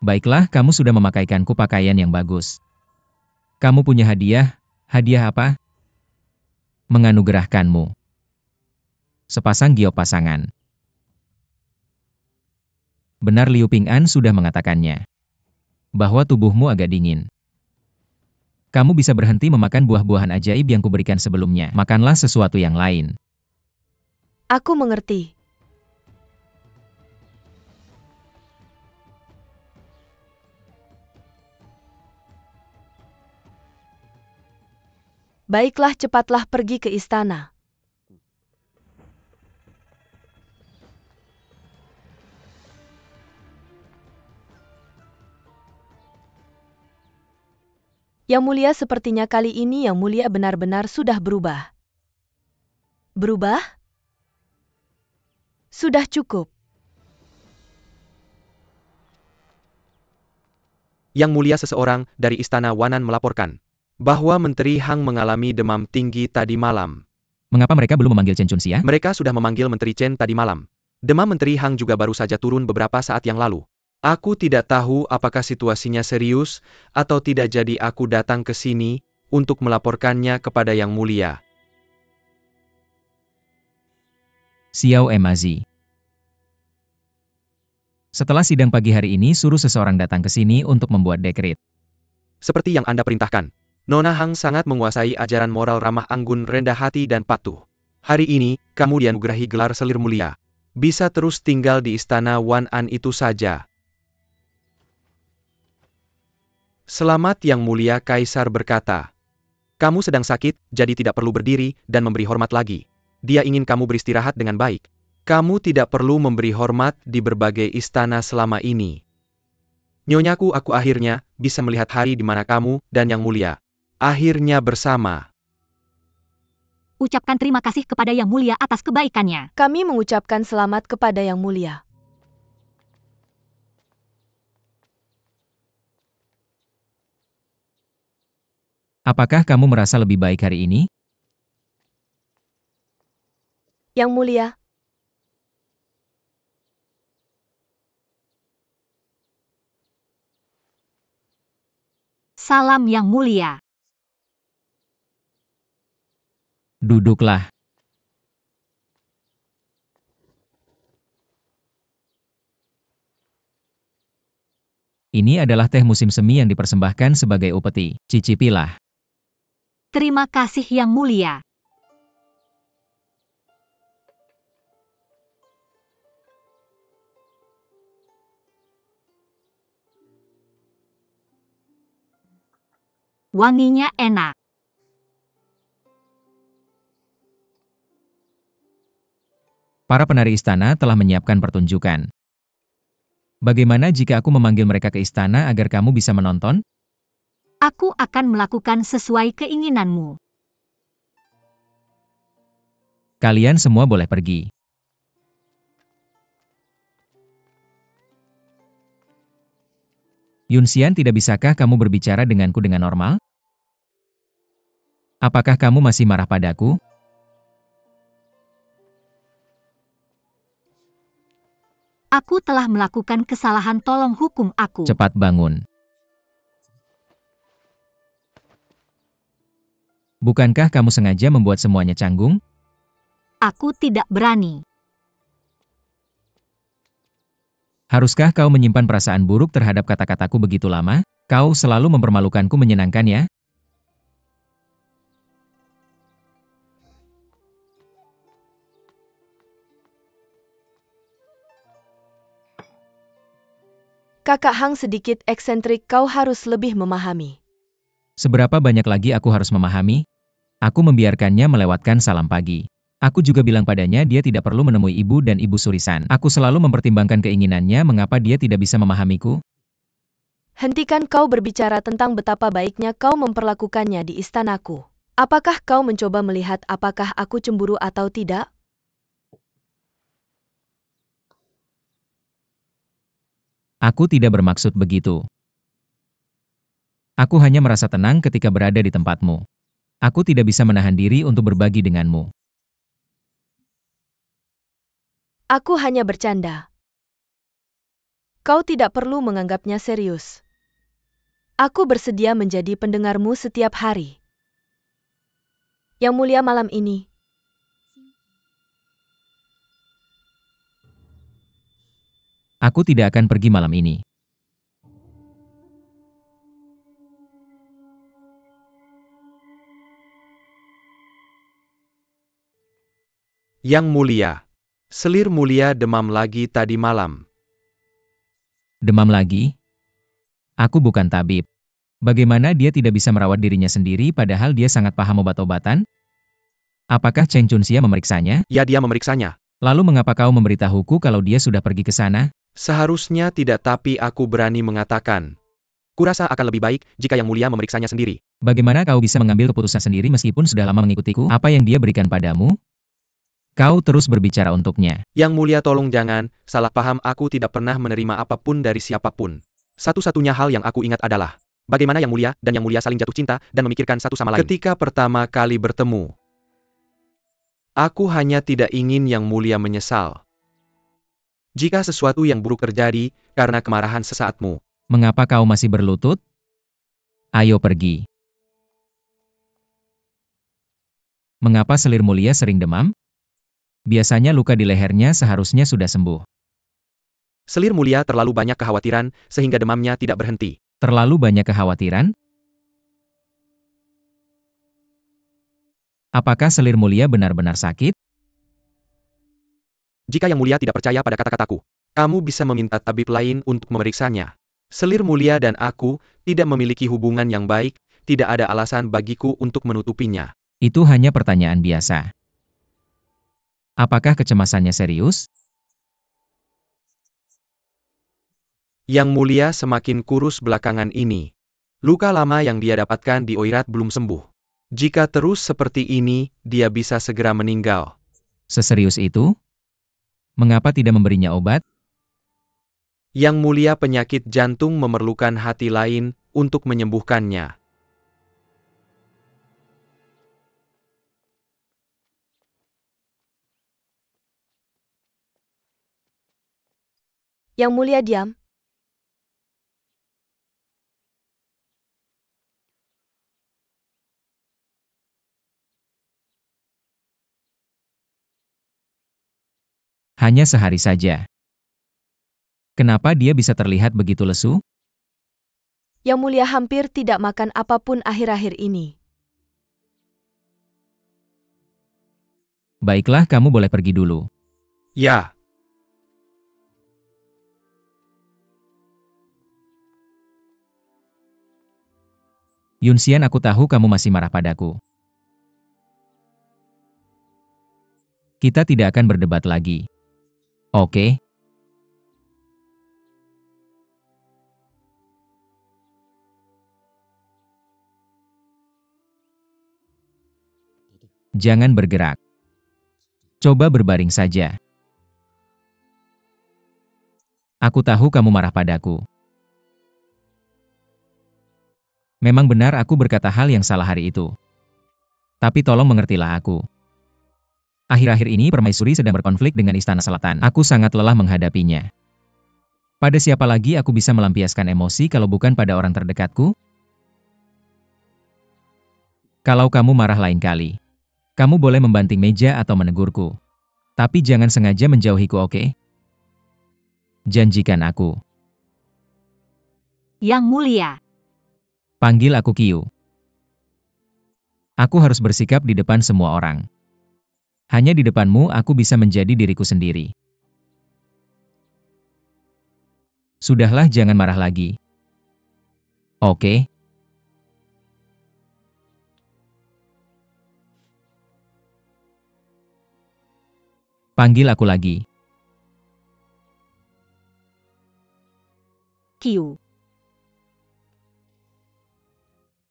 Baiklah, kamu sudah memakaikanku pakaian yang bagus. Kamu punya hadiah? Hadiah apa? Menganugerahkanmu sepasang giok pasangan. Benar, Liu Ping'an sudah mengatakannya. Bahwa tubuhmu agak dingin. Kamu bisa berhenti memakan buah-buahan ajaib yang kuberikan sebelumnya. Makanlah sesuatu yang lain. Aku mengerti. Baiklah, cepatlah pergi ke istana. Yang Mulia, sepertinya kali ini Yang Mulia benar-benar sudah berubah. Berubah? Sudah cukup. Yang Mulia, seseorang dari Istana Wanan melaporkan bahwa Menteri Hang mengalami demam tinggi tadi malam. Mengapa mereka belum memanggil Chen Chunxia? Mereka sudah memanggil Menteri Chen tadi malam. Demam Menteri Hang juga baru saja turun beberapa saat yang lalu. Aku tidak tahu apakah situasinya serius atau tidak, jadi aku datang ke sini untuk melaporkannya kepada Yang Mulia. Xiao Emazi. Setelah sidang pagi hari ini, suruh seseorang datang ke sini untuk membuat dekret. Seperti yang Anda perintahkan. Nona Hang sangat menguasai ajaran moral ramah anggun, rendah hati dan patuh. Hari ini, kamu dianugerahi gelar selir mulia. Bisa terus tinggal di istana Wanan itu saja. Selamat, Yang Mulia, Kaisar berkata. Kamu sedang sakit, jadi tidak perlu berdiri dan memberi hormat lagi. Dia ingin kamu beristirahat dengan baik. Kamu tidak perlu memberi hormat di berbagai istana selama ini. Nyonyaku, aku akhirnya bisa melihat hari di mana kamu dan Yang Mulia akhirnya bersama. Ucapkan terima kasih kepada Yang Mulia atas kebaikannya. Kami mengucapkan selamat kepada Yang Mulia. Apakah kamu merasa lebih baik hari ini? Yang Mulia. Salam Yang Mulia. Duduklah. Ini adalah teh musim semi yang dipersembahkan sebagai upeti. Cicipilah. Terima kasih Yang Mulia. Wanginya enak. Para penari istana telah menyiapkan pertunjukan. Bagaimana jika aku memanggil mereka ke istana agar kamu bisa menonton? Aku akan melakukan sesuai keinginanmu. Kalian semua boleh pergi. Yunxian, tidak bisakah kamu berbicara denganku dengan normal? Apakah kamu masih marah padaku? Aku telah melakukan kesalahan, tolong hukum aku. Cepat bangun. Bukankah kamu sengaja membuat semuanya canggung? Aku tidak berani. Haruskah kau menyimpan perasaan buruk terhadap kata-kataku begitu lama? Kau selalu mempermalukanku, menyenangkan ya? Kakak Hang sedikit eksentrik, kau harus lebih memahami. Seberapa banyak lagi aku harus memahami? Aku membiarkannya melewatkan salam pagi. Aku juga bilang padanya dia tidak perlu menemui ibu dan ibu Surisan. Aku selalu mempertimbangkan keinginannya, mengapa dia tidak bisa memahamiku? Hentikan kau berbicara tentang betapa baiknya kau memperlakukannya di istanaku. Apakah kau mencoba melihat apakah aku cemburu atau tidak? Aku tidak bermaksud begitu. Aku hanya merasa tenang ketika berada di tempatmu. Aku tidak bisa menahan diri untuk berbagi denganmu. Aku hanya bercanda. Kau tidak perlu menganggapnya serius. Aku bersedia menjadi pendengarmu setiap hari. Yang Mulia malam ini. Aku tidak akan pergi malam ini. Yang Mulia. Selir Mulia demam lagi tadi malam. Demam lagi? Aku bukan tabib. Bagaimana dia tidak bisa merawat dirinya sendiri padahal dia sangat paham obat-obatan? Apakah Cheng Chunxia memeriksanya? Ya, dia memeriksanya. Lalu mengapa kau memberitahuku kalau dia sudah pergi ke sana? Seharusnya tidak, tapi aku berani mengatakan. Kurasa akan lebih baik jika Yang Mulia memeriksanya sendiri. Bagaimana kau bisa mengambil keputusan sendiri meskipun sudah lama mengikutiku? Apa yang dia berikan padamu? Kau terus berbicara untuknya. Yang Mulia, tolong jangan salah paham, aku tidak pernah menerima apapun dari siapapun. Satu-satunya hal yang aku ingat adalah bagaimana Yang Mulia dan Yang Mulia saling jatuh cinta dan memikirkan satu sama lain. Ketika pertama kali bertemu, aku hanya tidak ingin Yang Mulia menyesal. Jika sesuatu yang buruk terjadi karena kemarahan sesaatmu. Mengapa kau masih berlutut? Ayo pergi. Mengapa Selir Mulia sering demam? Biasanya luka di lehernya seharusnya sudah sembuh. Selir Mulia terlalu banyak kekhawatiran sehingga demamnya tidak berhenti. Terlalu banyak kekhawatiran? Apakah Selir Mulia benar-benar sakit? Jika Yang Mulia tidak percaya pada kata-kataku, kamu bisa meminta tabib lain untuk memeriksanya. Selir Mulia dan aku tidak memiliki hubungan yang baik, tidak ada alasan bagiku untuk menutupinya. Itu hanya pertanyaan biasa. Apakah kecemasannya serius? Yang Mulia semakin kurus belakangan ini. Luka lama yang dia dapatkan di Oirat belum sembuh. Jika terus seperti ini, dia bisa segera meninggal. Seserius itu? Mengapa tidak memberinya obat? Yang Mulia, penyakit jantung memerlukan hati lain untuk menyembuhkannya. Yang Mulia diam. Hanya sehari saja. Kenapa dia bisa terlihat begitu lesu? Yang Mulia hampir tidak makan apapun akhir-akhir ini. Baiklah, kamu boleh pergi dulu. Ya. Yunxian, aku tahu kamu masih marah padaku. Kita tidak akan berdebat lagi. Oke? Jangan bergerak. Coba berbaring saja. Aku tahu kamu marah padaku. Memang benar aku berkata hal yang salah hari itu. Tapi tolong mengertilah aku. Akhir-akhir ini Permaisuri sedang berkonflik dengan Istana Selatan. Aku sangat lelah menghadapinya. Pada siapa lagi aku bisa melampiaskan emosi kalau bukan pada orang terdekatku? Kalau kamu marah lain kali, kamu boleh membanting meja atau menegurku. Tapi jangan sengaja menjauhiku, oke? Janjikan aku. Yang Mulia. Panggil aku Qiu. Aku harus bersikap di depan semua orang. Hanya di depanmu aku bisa menjadi diriku sendiri. Sudahlah, jangan marah lagi. Oke? Panggil aku lagi. Qiu.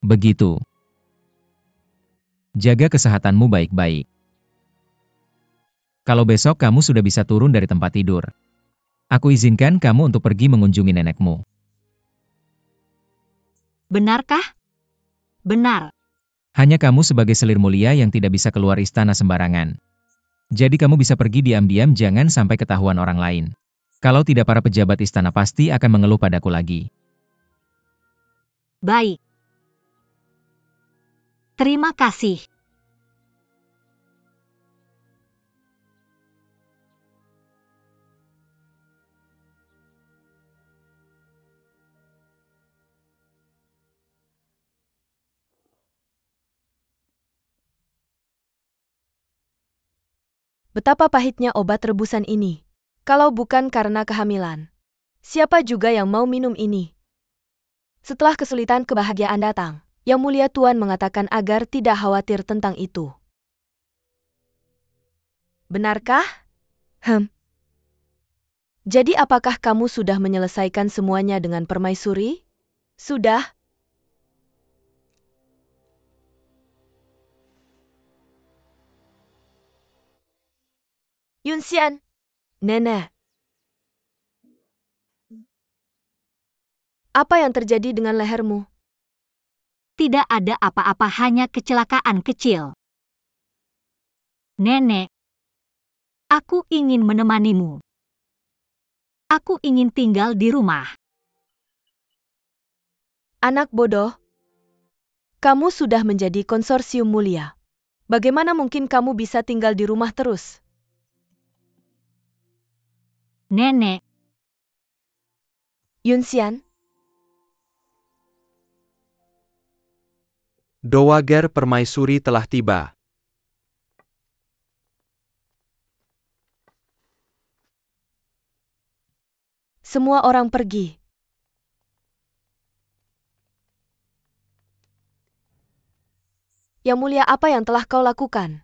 Begitu. Jaga kesehatanmu baik-baik. Kalau besok kamu sudah bisa turun dari tempat tidur, aku izinkan kamu untuk pergi mengunjungi nenekmu. Benarkah? Benar. Hanya kamu sebagai Selir Mulia yang tidak bisa keluar istana sembarangan. Jadi kamu bisa pergi diam-diam, jangan sampai ketahuan orang lain. Kalau tidak para pejabat istana pasti akan mengeluh padaku lagi. Baik. Terima kasih. Betapa pahitnya obat rebusan ini. Kalau bukan karena kehamilan. Siapa juga yang mau minum ini? Setelah kesulitan kebahagiaan datang, Yang Mulia Tuan mengatakan agar tidak khawatir tentang itu. Benarkah? Jadi apakah kamu sudah menyelesaikan semuanya dengan permaisuri? Sudah. Yunxian. Nenek. Apa yang terjadi dengan lehermu? Tidak ada apa-apa, hanya kecelakaan kecil. Nenek, aku ingin menemanimu. Aku ingin tinggal di rumah. Anak bodoh. Kamu sudah menjadi konsorsium mulia. Bagaimana mungkin kamu bisa tinggal di rumah terus? Nenek, Yunxian. Dowager Permaisuri telah tiba. Semua orang pergi. Yang Mulia, apa yang telah kau lakukan?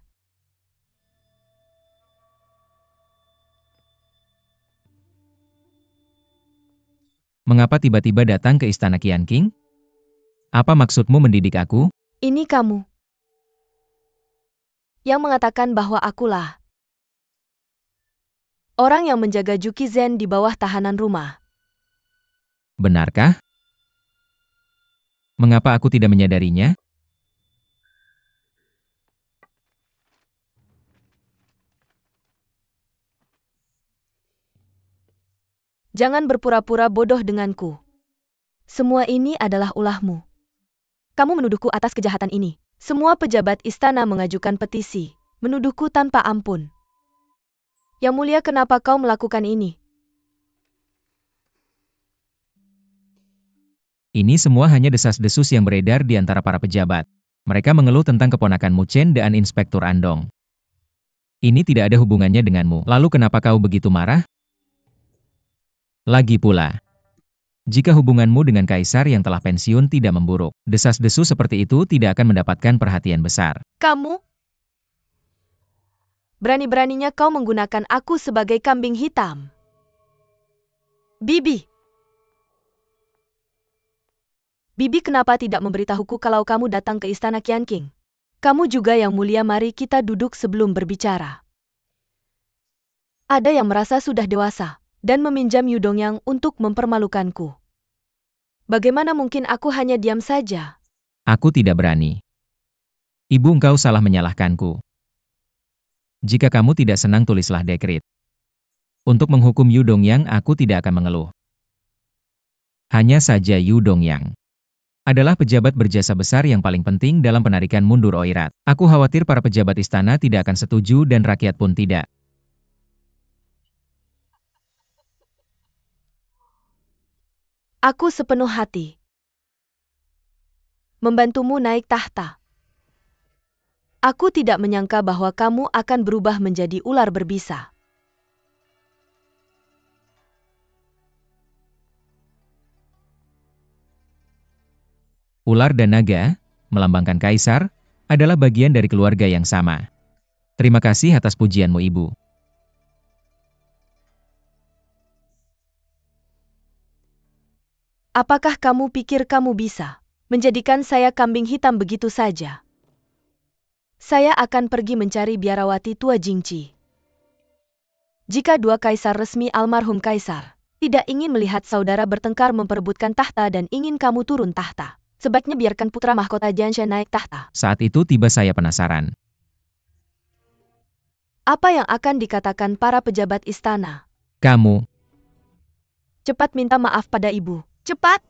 Mengapa tiba-tiba datang ke istana Qian King? Apa maksudmu mendidik aku? Ini kamu. Yang mengatakan bahwa akulah orang yang menjaga Juki Zen di bawah tahanan rumah. Benarkah? Mengapa aku tidak menyadarinya? Jangan berpura-pura bodoh denganku. Semua ini adalah ulahmu. Kamu menuduhku atas kejahatan ini. Semua pejabat istana mengajukan petisi, menuduhku tanpa ampun. Yang Mulia, kenapa kau melakukan ini? Ini semua hanya desas-desus yang beredar di antara para pejabat. Mereka mengeluh tentang keponakanmu Chen dan Inspektur Andong. Ini tidak ada hubungannya denganmu. Lalu kenapa kau begitu marah? Lagi pula, jika hubunganmu dengan kaisar yang telah pensiun tidak memburuk, desas-desus seperti itu tidak akan mendapatkan perhatian besar. Kamu? Berani-beraninya kau menggunakan aku sebagai kambing hitam. Bibi. Bibi, kenapa tidak memberitahuku kalau kamu datang ke istana Qian King? Kamu juga Yang Mulia, mari kita duduk sebelum berbicara. Ada yang merasa sudah dewasa dan meminjam Yudongyang untuk mempermalukanku. Bagaimana mungkin aku hanya diam saja? Aku tidak berani. Ibu, engkau salah menyalahkanku. Jika kamu tidak senang, tulislah dekret. Untuk menghukum Yudongyang, aku tidak akan mengeluh. Hanya saja Yudongyang adalah pejabat berjasa besar yang paling penting dalam penarikan mundur Oirat. Aku khawatir para pejabat istana tidak akan setuju dan rakyat pun tidak. Aku sepenuh hati membantumu naik tahta. Aku tidak menyangka bahwa kamu akan berubah menjadi ular berbisa. Ular dan naga, melambangkan kaisar, adalah bagian dari keluarga yang sama. Terima kasih atas pujianmu, Ibu. Apakah kamu pikir kamu bisa menjadikan saya kambing hitam begitu saja? Saya akan pergi mencari biarawati tua Jingci. Jika dua kaisar resmi almarhum kaisar tidak ingin melihat saudara bertengkar memperebutkan tahta dan ingin kamu turun tahta, sebaiknya biarkan putra mahkota Jianshan naik tahta. Saat itu tiba saya penasaran. Apa yang akan dikatakan para pejabat istana? Kamu Cepat minta maaf pada ibu. Cepat!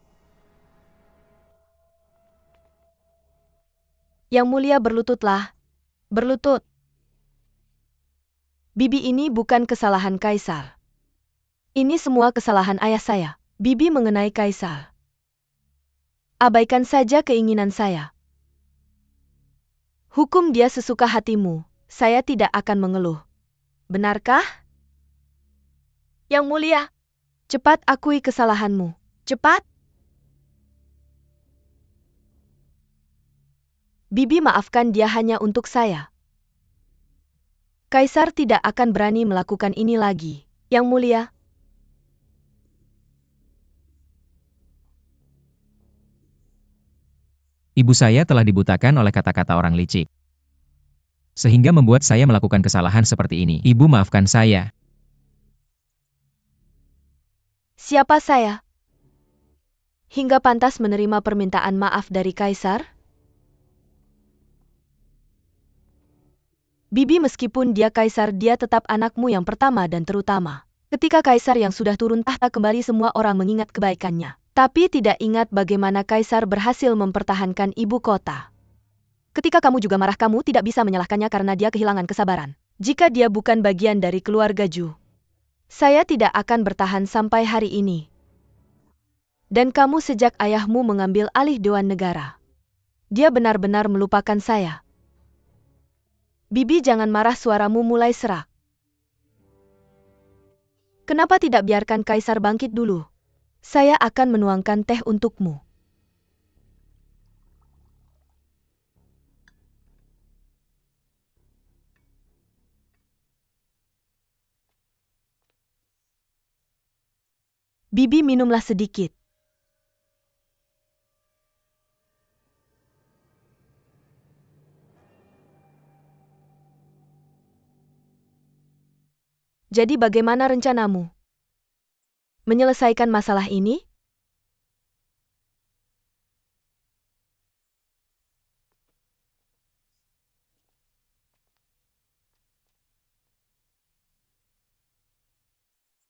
Yang mulia berlututlah. Berlutut. Bibi, ini bukan kesalahan Kaisar. Ini semua kesalahan ayah saya. Bibi mengenai Kaisar. Abaikan saja keinginan saya. Hukum dia sesuka hatimu. Saya tidak akan mengeluh. Benarkah? Yang mulia, cepat akui kesalahanmu. Cepat! Bibi, maafkan dia hanya untuk saya. Kaisar tidak akan berani melakukan ini lagi. Yang mulia. Ibu saya telah dibutakan oleh kata-kata orang licik. Sehingga membuat saya melakukan kesalahan seperti ini. Ibu, maafkan saya. Siapa saya? Hingga pantas menerima permintaan maaf dari Kaisar? Bibi, meskipun dia Kaisar, dia tetap anakmu yang pertama dan terutama. Ketika Kaisar yang sudah turun tahta kembali, semua orang mengingat kebaikannya. Tapi tidak ingat bagaimana Kaisar berhasil mempertahankan ibu kota. Ketika kamu juga marah, kamu tidak bisa menyalahkannya karena dia kehilangan kesabaran. Jika dia bukan bagian dari keluarga Ju, saya tidak akan bertahan sampai hari ini. Dan kamu sejak ayahmu mengambil alih Dewan Negara. Dia benar-benar melupakan saya. Bibi, jangan marah, suaramu mulai serak. Kenapa tidak biarkan Kaisar bangkit dulu? Saya akan menuangkan teh untukmu. Bibi, minumlah sedikit. Jadi bagaimana rencanamu? Menyelesaikan masalah ini?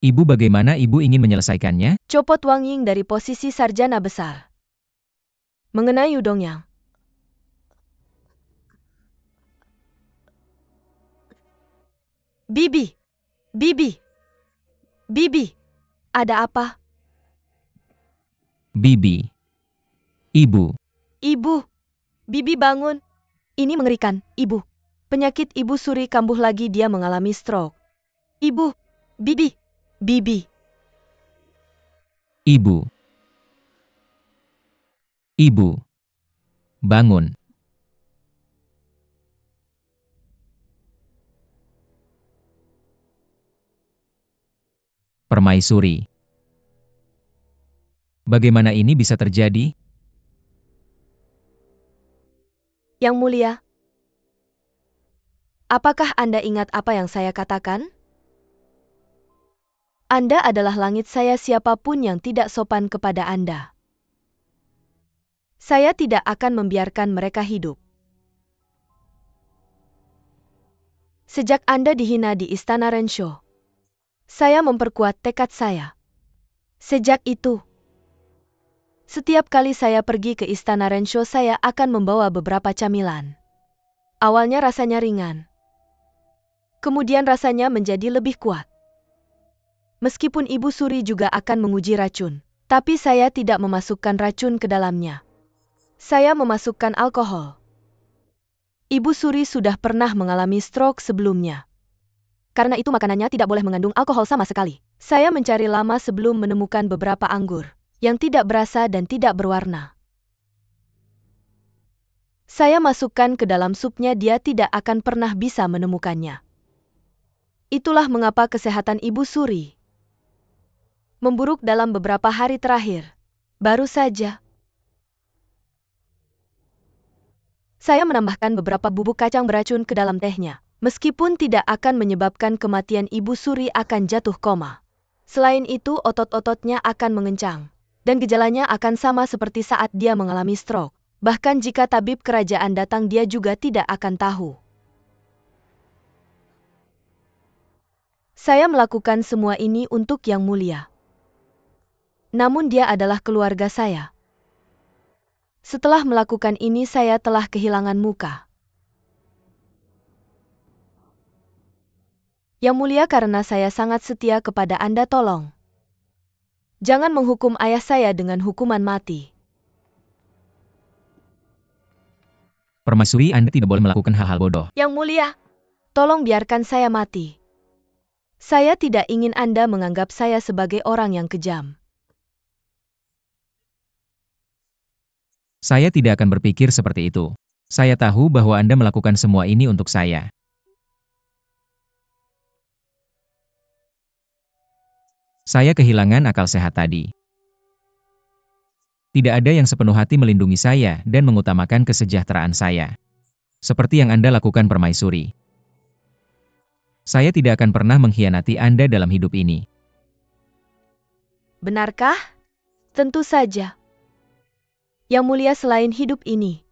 Ibu, bagaimana ibu ingin menyelesaikannya? Copot Wang Ying dari posisi sarjana besar. Mengenai Yu Dongyang. Bibi! Bibi! Bibi! Ada apa? Bibi. Ibu. Ibu! Bibi, bangun! Ini mengerikan, Ibu. Penyakit Ibu Suri kambuh lagi, dia mengalami stroke. Ibu! Bibi! Bibi! Ibu. Ibu. Bangun. Permaisuri. Bagaimana ini bisa terjadi? Yang mulia, apakah Anda ingat apa yang saya katakan? Anda adalah langit saya, siapapun yang tidak sopan kepada Anda. Saya tidak akan membiarkan mereka hidup. Sejak Anda dihina di Istana Renshaw, saya memperkuat tekad saya. Sejak itu, setiap kali saya pergi ke Istana Renshaw, saya akan membawa beberapa camilan. Awalnya rasanya ringan. Kemudian rasanya menjadi lebih kuat. Meskipun Ibu Suri juga akan menguji racun, tapi saya tidak memasukkan racun ke dalamnya. Saya memasukkan alkohol. Ibu Suri sudah pernah mengalami stroke sebelumnya. Karena itu makanannya tidak boleh mengandung alkohol sama sekali. Saya mencari lama sebelum menemukan beberapa anggur yang tidak berasa dan tidak berwarna. Saya masukkan ke dalam supnya, dia tidak akan pernah bisa menemukannya. Itulah mengapa kesehatan Ibu Suri memburuk dalam beberapa hari terakhir. Baru saja saya menambahkan beberapa bubuk kacang beracun ke dalam tehnya. Meskipun tidak akan menyebabkan kematian, Ibu Suri akan jatuh koma. Selain itu, otot-ototnya akan mengencang. Dan gejalanya akan sama seperti saat dia mengalami stroke. Bahkan jika tabib kerajaan datang, dia juga tidak akan tahu. Saya melakukan semua ini untuk Yang Mulia. Namun dia adalah keluarga saya. Setelah melakukan ini saya telah kehilangan muka. Yang mulia, karena saya sangat setia kepada Anda, tolong. Jangan menghukum ayah saya dengan hukuman mati. Permaisuri, Anda tidak boleh melakukan hal-hal bodoh. Yang mulia, tolong biarkan saya mati. Saya tidak ingin Anda menganggap saya sebagai orang yang kejam. Saya tidak akan berpikir seperti itu. Saya tahu bahwa Anda melakukan semua ini untuk saya. Saya kehilangan akal sehat tadi. Tidak ada yang sepenuh hati melindungi saya dan mengutamakan kesejahteraan saya. Seperti yang Anda lakukan, Permaisuri. Saya tidak akan pernah mengkhianati Anda dalam hidup ini. Benarkah? Tentu saja. Yang mulia, selain hidup ini,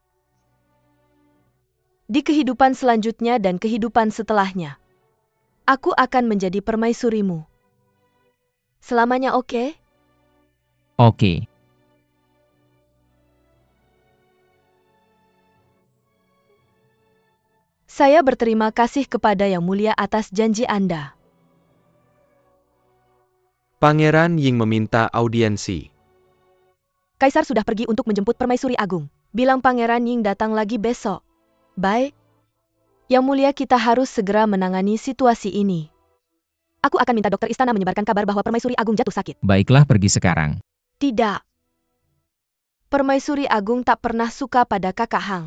di kehidupan selanjutnya dan kehidupan setelahnya, aku akan menjadi permaisurimu. Selamanya, oke? Oke. Saya berterima kasih kepada Yang Mulia atas janji Anda. Pangeran Ying meminta audiensi. Kaisar sudah pergi untuk menjemput Permaisuri Agung. Bilang Pangeran Ying datang lagi besok. Baik. Yang mulia, kita harus segera menangani situasi ini. Aku akan minta dokter istana menyebarkan kabar bahwa Permaisuri Agung jatuh sakit. Baiklah, pergi sekarang. Tidak. Permaisuri Agung tak pernah suka pada Kakak Hang.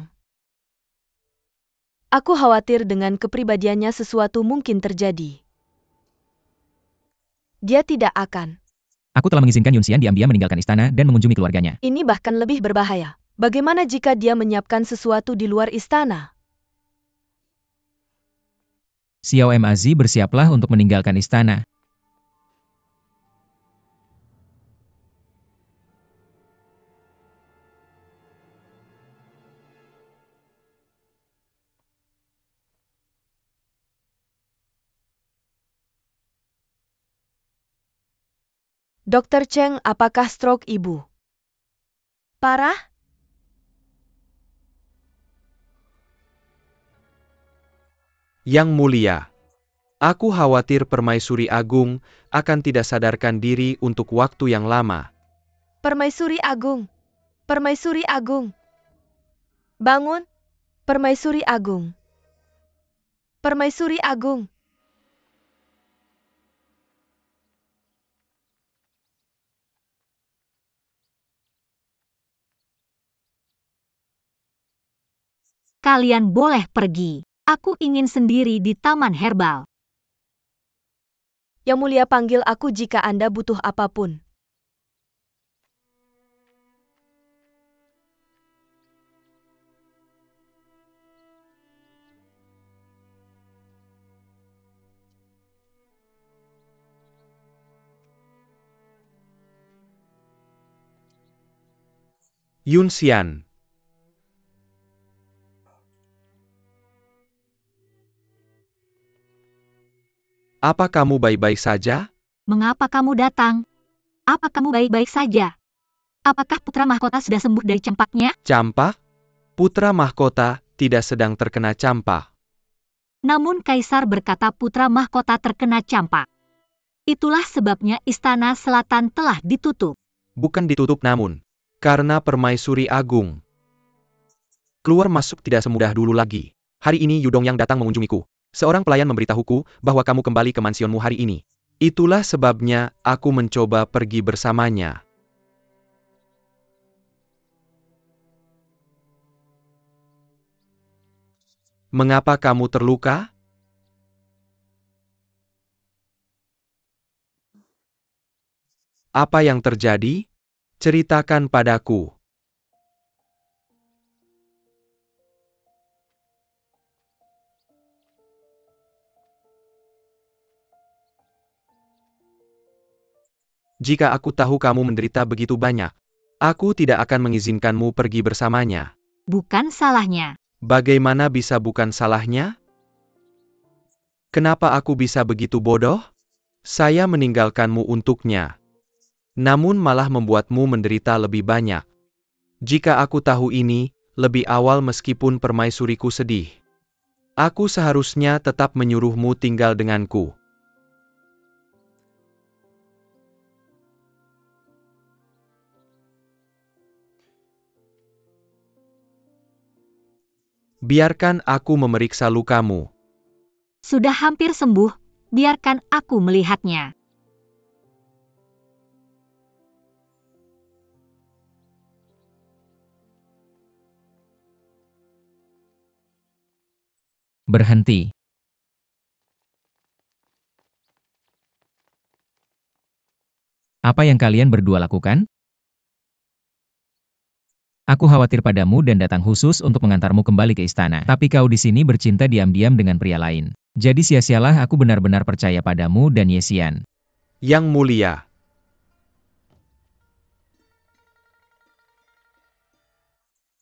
Aku khawatir dengan kepribadiannya sesuatu mungkin terjadi. Dia tidak akan. Aku telah mengizinkan Yun Xian diam-diam meninggalkan istana dan mengunjungi keluarganya. Ini bahkan lebih berbahaya. Bagaimana jika dia menyiapkan sesuatu di luar istana? Xiao Mazi, bersiaplah untuk meninggalkan istana. Dokter Cheng, apakah stroke ibu? Parah? Yang mulia, aku khawatir Permaisuri Agung akan tidak sadarkan diri untuk waktu yang lama. Permaisuri Agung. Permaisuri Agung. Bangun. Permaisuri Agung. Permaisuri Agung. Kalian boleh pergi. Aku ingin sendiri di Taman Herbal. Yang mulia, panggil aku jika Anda butuh apapun. Yun Xian. Apa kamu baik-baik saja? Mengapa kamu datang? Apa kamu baik-baik saja? Apakah putra mahkota sudah sembuh dari campaknya? Campak? Putra mahkota tidak sedang terkena campak. Namun Kaisar berkata putra mahkota terkena campak. Itulah sebabnya Istana Selatan telah ditutup. Bukan ditutup namun, karena Permaisuri Agung. Keluar masuk tidak semudah dulu lagi. Hari ini Yudong yang datang mengunjungiku. Seorang pelayan memberitahuku bahwa kamu kembali ke mansionmu hari ini. Itulah sebabnya aku mencoba pergi bersamanya. Mengapa kamu terluka? Apa yang terjadi? Ceritakan padaku. Jika aku tahu kamu menderita begitu banyak, aku tidak akan mengizinkanmu pergi bersamanya. Bukan salahnya. Bagaimana bisa bukan salahnya? Kenapa aku bisa begitu bodoh? Saya meninggalkanmu untuknya. namun malah membuatmu menderita lebih banyak. Jika aku tahu ini lebih awal meskipun permaisuriku sedih, aku seharusnya tetap menyuruhmu tinggal denganku. Biarkan aku memeriksa lukamu. Sudah hampir sembuh, biarkan aku melihatnya. Berhenti. Apa yang kalian berdua lakukan? Aku khawatir padamu dan datang khusus untuk mengantarmu kembali ke istana. Tapi kau di sini bercinta diam-diam dengan pria lain. Jadi sia-sialah aku benar-benar percaya padamu dan Yesian. Yang mulia,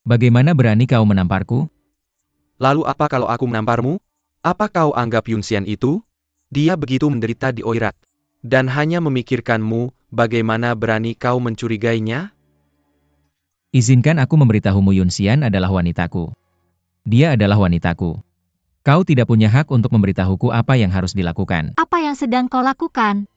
Bagaimana berani kau menamparku? lalu apa kalau aku menamparmu? Apa kau anggap Yunxian itu? Dia begitu menderita di Oirat. Dan hanya memikirkanmu, bagaimana berani kau mencurigainya? Izinkan aku memberitahumu Yunxian adalah wanitaku. Dia adalah wanitaku. Kau tidak punya hak untuk memberitahuku apa yang harus dilakukan. Apa yang sedang kau lakukan?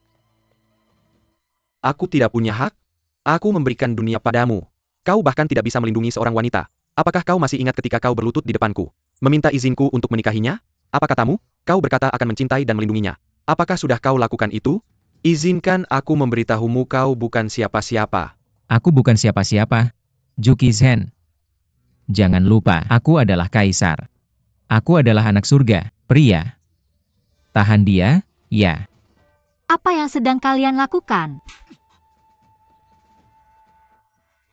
Aku tidak punya hak? Aku memberikan dunia padamu. Kau bahkan tidak bisa melindungi seorang wanita. Apakah kau masih ingat ketika kau berlutut di depanku? Meminta izinku untuk menikahinya? Apa katamu? Kau berkata akan mencintai dan melindunginya. Apakah sudah kau lakukan itu? Izinkan aku memberitahumu kau bukan siapa-siapa. Aku bukan siapa-siapa. Juki Zhen. Jangan lupa, aku adalah kaisar. Aku adalah anak surga, pria. Tahan dia, ya. Apa yang sedang kalian lakukan?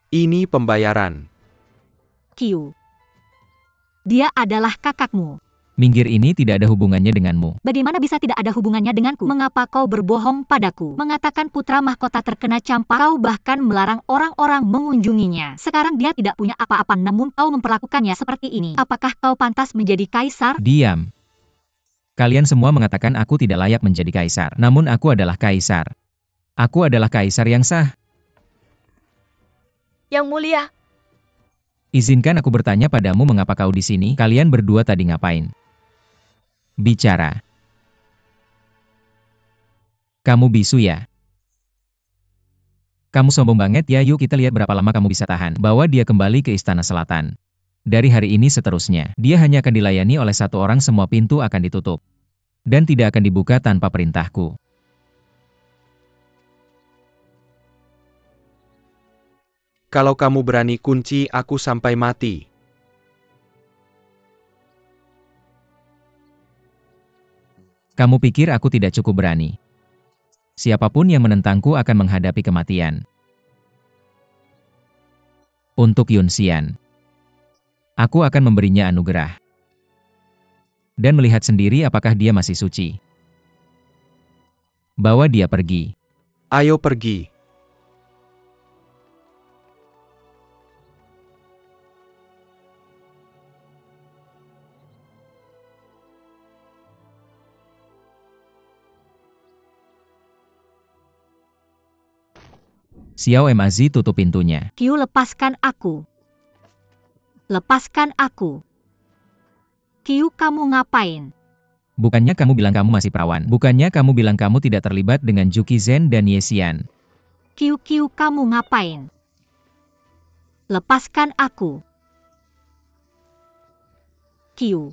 Ini pembayaran. Qiu. Dia adalah kakakmu. Minggir ini tidak ada hubungannya denganmu. Bagaimana bisa tidak ada hubungannya denganku? Mengapa kau berbohong padaku? Mengatakan putra mahkota terkena campak, kau bahkan melarang orang-orang mengunjunginya. Sekarang dia tidak punya apa-apa namun kau memperlakukannya seperti ini. Apakah kau pantas menjadi kaisar? Diam. Kalian semua mengatakan aku tidak layak menjadi kaisar. Namun aku adalah kaisar. Aku adalah kaisar yang sah. Yang mulia, Izinkan aku bertanya padamu mengapa kau di sini? Kalian berdua tadi ngapain? Bicara. Kamu bisu ya? Kamu sombong banget ya, yuk kita lihat berapa lama kamu bisa tahan. Bawa dia kembali ke Istana Selatan. Dari hari ini seterusnya, dia hanya akan dilayani oleh satu orang, semua pintu akan ditutup. Dan tidak akan dibuka tanpa perintahku. Kalau kamu berani kunci aku sampai mati. Kamu pikir aku tidak cukup berani? Siapapun yang menentangku akan menghadapi kematian. Untuk Yunxian, aku akan memberinya anugerah. Dan melihat sendiri apakah dia masih suci. Bawa dia pergi. Ayo pergi. Xiao Mazi tutup pintunya. Qiu, lepaskan aku. Lepaskan aku. Qiu, kamu ngapain? Bukannya kamu bilang kamu masih perawan? Bukannya kamu bilang kamu tidak terlibat dengan Juki Zhen dan Yesian? Qiu, kamu ngapain? Lepaskan aku. Qiu.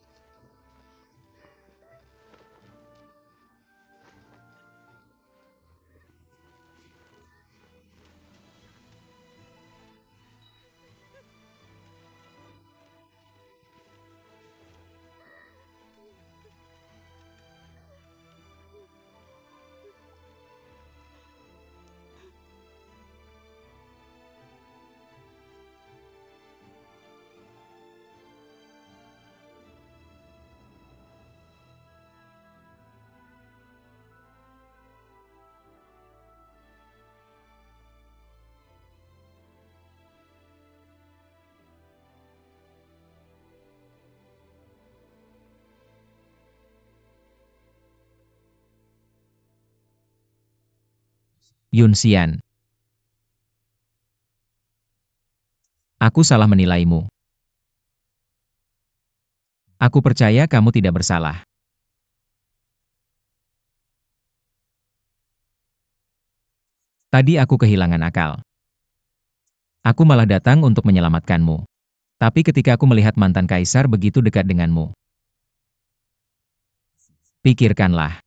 Yunxian, Aku salah menilaimu. Aku percaya kamu tidak bersalah. Tadi aku kehilangan akal. Aku malah datang untuk menyelamatkanmu. Tapi ketika aku melihat mantan kaisar begitu dekat denganmu, pikirkanlah.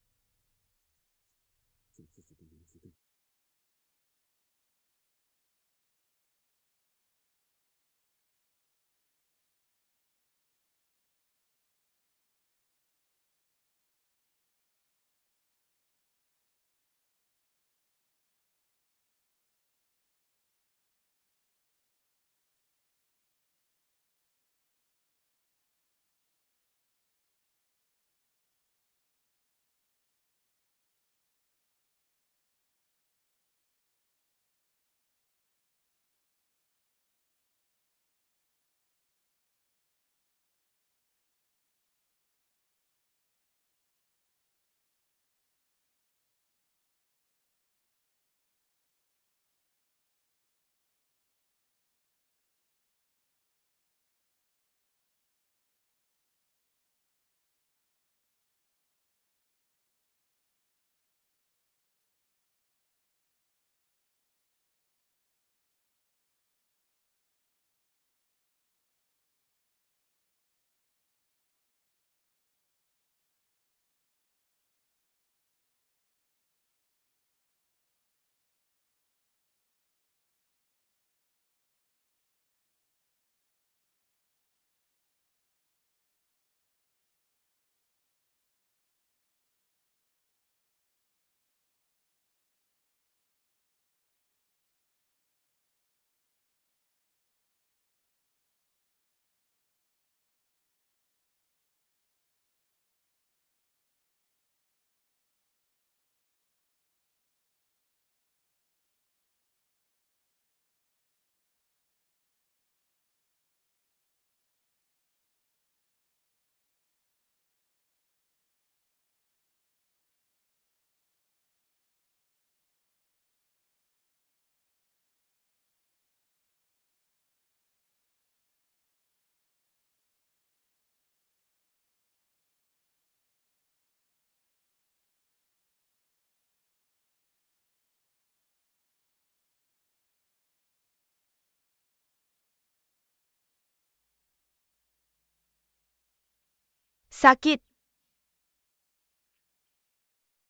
Sakit.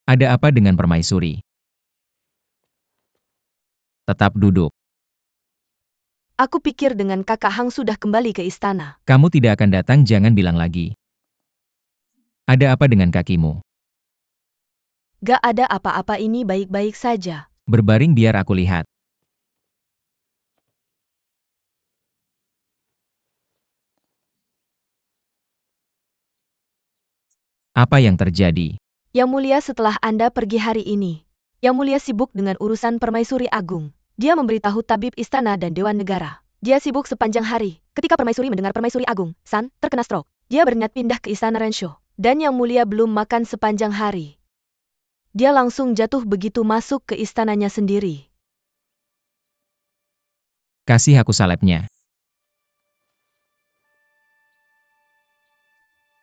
Ada apa dengan permaisuri? Tetap duduk. Aku pikir dengan kakak Hang sudah kembali ke istana. Kamu tidak akan datang, jangan bilang lagi. Ada apa dengan kakimu? Gak ada apa-apa, ini baik-baik saja. Berbaring biar aku lihat. Apa yang terjadi? Yang Mulia, setelah Anda pergi hari ini, Yang Mulia sibuk dengan urusan Permaisuri Agung. Dia memberitahu tabib istana dan Dewan Negara. Dia sibuk sepanjang hari. Ketika Permaisuri mendengar Permaisuri Agung, San, terkena stroke, dia berniat pindah ke istana Renshaw. Dan Yang Mulia belum makan sepanjang hari. Dia langsung jatuh begitu masuk ke istananya sendiri. Kasih aku salepnya.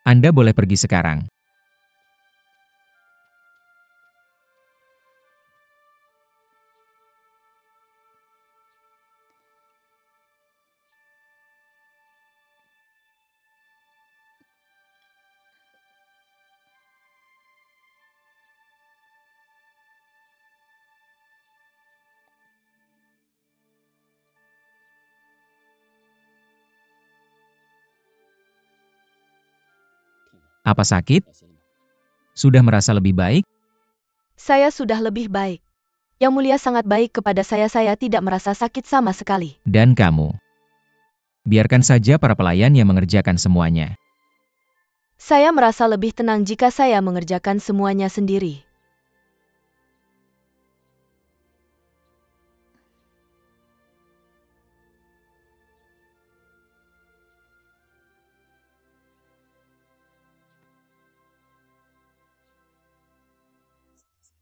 Anda boleh pergi sekarang. Apa sakit? Sudah merasa lebih baik? Saya sudah lebih baik. Yang Mulia sangat baik kepada saya tidak merasa sakit sama sekali. Dan kamu? Biarkan saja para pelayan yang mengerjakan semuanya. Saya merasa lebih tenang jika saya mengerjakan semuanya sendiri.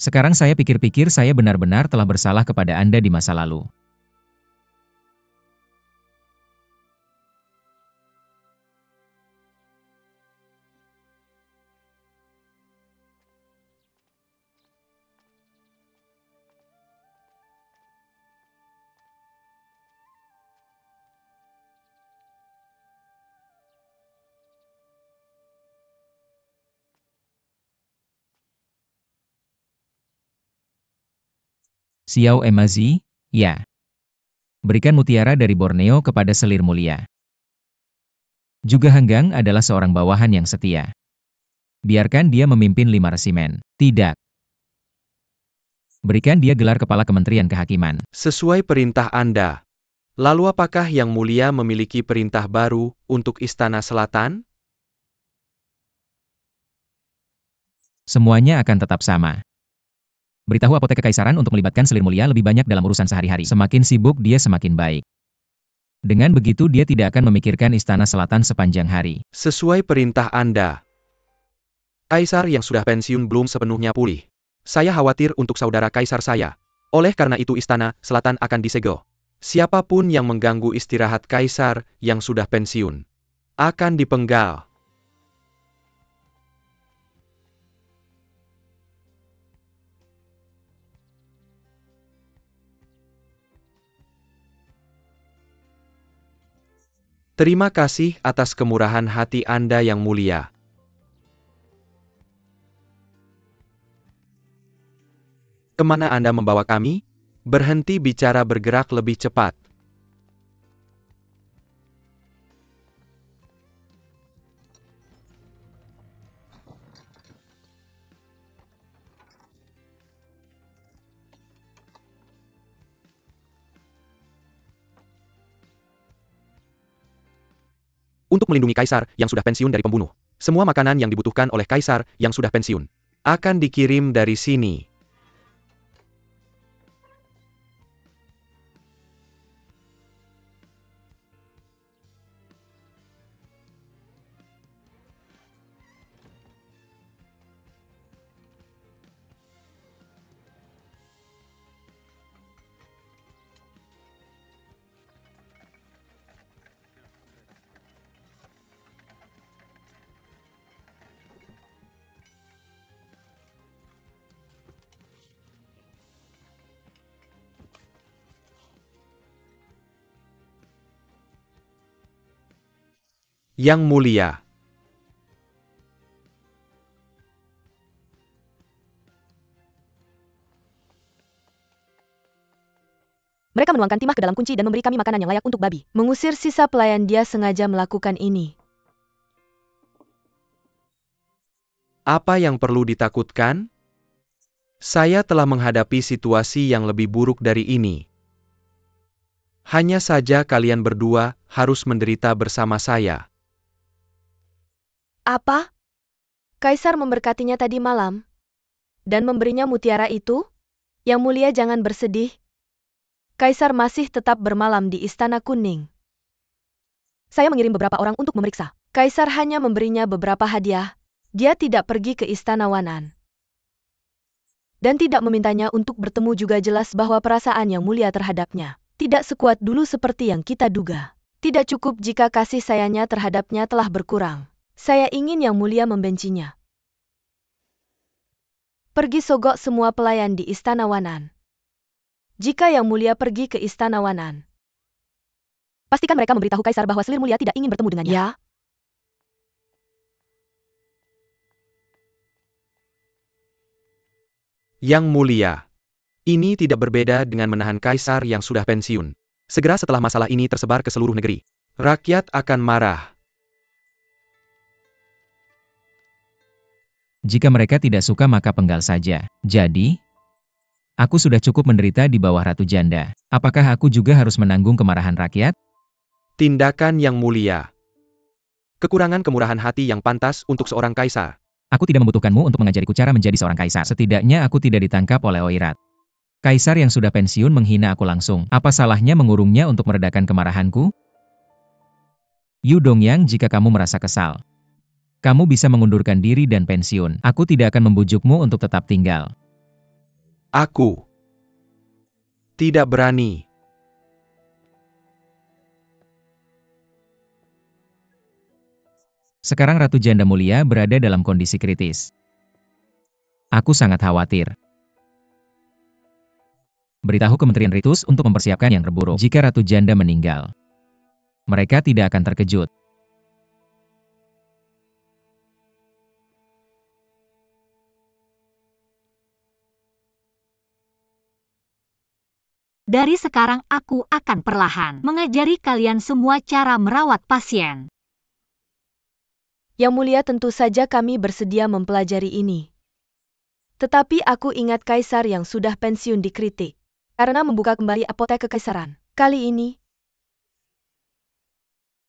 Sekarang saya pikir-pikir saya benar-benar telah bersalah kepada Anda di masa lalu. Xiao Emazi, ya. Berikan mutiara dari Borneo kepada selir mulia. Juga Hanggang adalah seorang bawahan yang setia. Biarkan dia memimpin 5 resimen. Tidak. Berikan dia gelar kepala Kementerian Kehakiman. Sesuai perintah Anda. Lalu apakah Yang Mulia memiliki perintah baru untuk Istana Selatan? Semuanya akan tetap sama. Beritahu apotek kekaisaran untuk melibatkan selir mulia lebih banyak dalam urusan sehari-hari. Semakin sibuk dia semakin baik. Dengan begitu dia tidak akan memikirkan Istana Selatan sepanjang hari. Sesuai perintah Anda. Kaisar yang sudah pensiun belum sepenuhnya pulih. Saya khawatir untuk saudara kaisar saya. Oleh karena itu Istana Selatan akan disegel. Siapapun yang mengganggu istirahat kaisar yang sudah pensiun akan dipenggal. Terima kasih atas kemurahan hati Anda Yang Mulia. Kemana Anda membawa kami? Berhenti bicara, bergerak lebih cepat. Untuk melindungi kaisar yang sudah pensiun dari pembunuh. Semua makanan yang dibutuhkan oleh kaisar yang sudah pensiun akan dikirim dari sini. Yang Mulia. Mereka menuangkan timah ke dalam kunci dan memberi kami makanan yang layak untuk babi. Mengusir sisa pelayan, dia sengaja melakukan ini. Apa yang perlu ditakutkan? Saya telah menghadapi situasi yang lebih buruk dari ini. Hanya saja kalian berdua harus menderita bersama saya. Apa? Kaisar memberkatinya tadi malam dan memberinya mutiara itu? Yang Mulia, jangan bersedih. Kaisar masih tetap bermalam di Istana Kuning. Saya mengirim beberapa orang untuk memeriksa. Kaisar hanya memberinya beberapa hadiah. Dia tidak pergi ke Istana Wanan. Dan tidak memintanya untuk bertemu, juga jelas bahwa perasaan Yang Mulia terhadapnya tidak sekuat dulu seperti yang kita duga. Tidak cukup jika kasih sayangnya terhadapnya telah berkurang. Saya ingin Yang Mulia membencinya. Pergi sogok semua pelayan di Istana Wanan. Jika Yang Mulia pergi ke Istana Wanan, pastikan mereka memberitahu Kaisar bahwa selir mulia tidak ingin bertemu dengannya. Ya. Yang Mulia. Ini tidak berbeda dengan menahan kaisar yang sudah pensiun. Segera setelah masalah ini tersebar ke seluruh negeri, rakyat akan marah. Jika mereka tidak suka maka penggal saja. Jadi, aku sudah cukup menderita di bawah Ratu Janda. Apakah aku juga harus menanggung kemarahan rakyat? Tindakan Yang Mulia. Kekurangan kemurahan hati yang pantas untuk seorang kaisar. Aku tidak membutuhkanmu untuk mengajariku cara menjadi seorang kaisar. Setidaknya aku tidak ditangkap oleh Oirat. Kaisar yang sudah pensiun menghina aku langsung. Apa salahnya mengurungnya untuk meredakan kemarahanku? Yu Dongyang, jika kamu merasa kesal, kamu bisa mengundurkan diri dan pensiun. Aku tidak akan membujukmu untuk tetap tinggal. Aku tidak berani. Sekarang Ratu Janda Mulia berada dalam kondisi kritis. Aku sangat khawatir. Beritahu Kementerian Ritus untuk mempersiapkan yang terburuk jika Ratu Janda meninggal. Mereka tidak akan terkejut. Dari sekarang aku akan perlahan mengajari kalian semua cara merawat pasien. Yang mulia, tentu saja kami bersedia mempelajari ini. Tetapi aku ingat kaisar yang sudah pensiun dikritik karena membuka kembali apotek kekaisaran. Kali ini,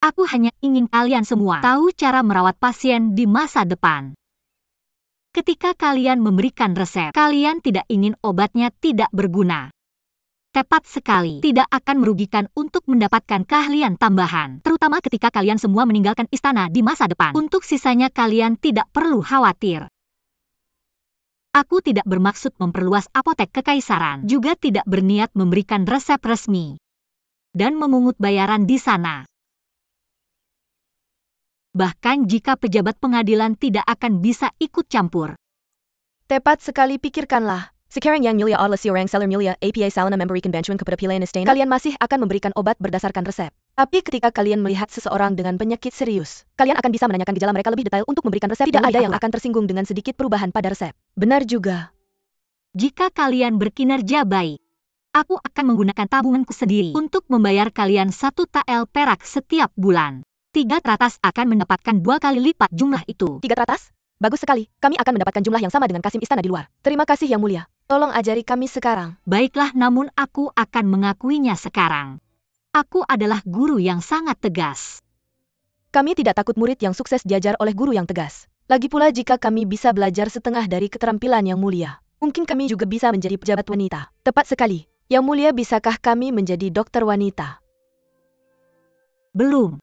Aku hanya ingin kalian semua tahu cara merawat pasien di masa depan. Ketika kalian memberikan resep, kalian tidak ingin obatnya tidak berguna. Tepat sekali, tidak akan merugikan untuk mendapatkan keahlian tambahan, terutama ketika kalian semua meninggalkan istana di masa depan. Untuk sisanya kalian tidak perlu khawatir. Aku tidak bermaksud memperluas apotek kekaisaran, juga tidak berniat memberikan resep resmi dan memungut bayaran di sana. Bahkan jika pejabat pengadilan tidak akan bisa ikut campur. tepat sekali, pikirkanlah. Sekarang yang mulia adalah seorang seller mulia, APA Salana memberikan bantuan kepada pilihan istana. Kalian masih akan memberikan obat berdasarkan resep. Tapi ketika kalian melihat seseorang dengan penyakit serius, kalian akan bisa menanyakan gejala mereka lebih detail untuk memberikan resep. Tidak ada yang akan tersinggung dengan sedikit perubahan pada resep. Benar juga. Jika kalian berkinerja baik, aku akan menggunakan tabunganku sendiri untuk membayar kalian 1 tael perak setiap bulan. 3 teratas akan mendapatkan 2 kali lipat jumlah itu. 3 teratas? Bagus sekali. Kami akan mendapatkan jumlah yang sama dengan Kasim istana di luar. Terima kasih yang mulia. Tolong ajari kami sekarang. Baiklah, namun aku akan mengakuinya sekarang. Aku adalah guru yang sangat tegas. Kami tidak takut murid yang sukses diajar oleh guru yang tegas. Lagi pula jika kami bisa belajar setengah dari keterampilan yang mulia, mungkin kami juga bisa menjadi pejabat wanita. Tepat sekali. Yang mulia, bisakah kami menjadi dokter wanita? Belum.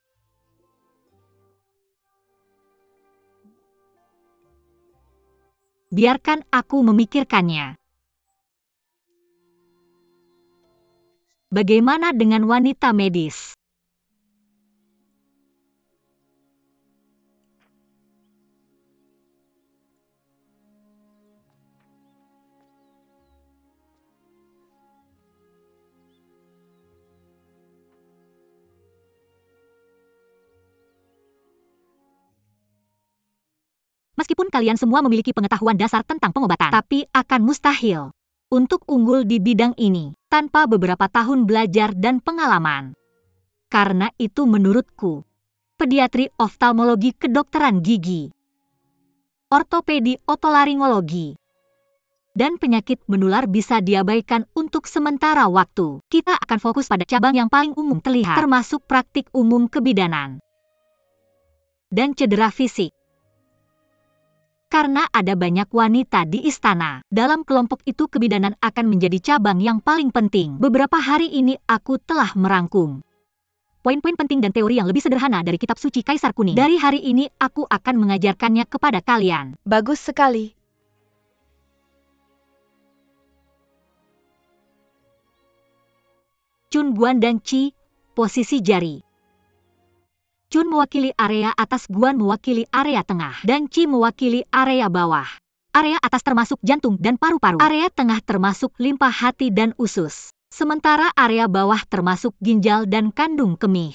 Biarkan aku memikirkannya. Bagaimana dengan wanita medis? Meskipun kalian semua memiliki pengetahuan dasar tentang pengobatan, tapi akan mustahil untuk unggul di bidang ini tanpa beberapa tahun belajar dan pengalaman. Karena itu menurutku, pediatri, oftalmologi, kedokteran gigi, ortopedi, otolaringologi, dan penyakit menular bisa diabaikan untuk sementara waktu. Kita akan fokus pada cabang yang paling umum terlihat, termasuk praktik umum kebidanan dan cedera fisik. Karena ada banyak wanita di istana, dalam kelompok itu kebidanan akan menjadi cabang yang paling penting. Beberapa hari ini aku telah merangkum poin-poin penting dan teori yang lebih sederhana dari kitab suci Kaisar Kuning. Dari hari ini aku akan mengajarkannya kepada kalian. Bagus sekali. Chun Guan dan Chi, posisi jari. Chun mewakili area atas, Guan mewakili area tengah, dan Chi mewakili area bawah. Area atas termasuk jantung dan paru-paru. Area tengah termasuk limpa, hati, dan usus. Sementara area bawah termasuk ginjal dan kandung kemih.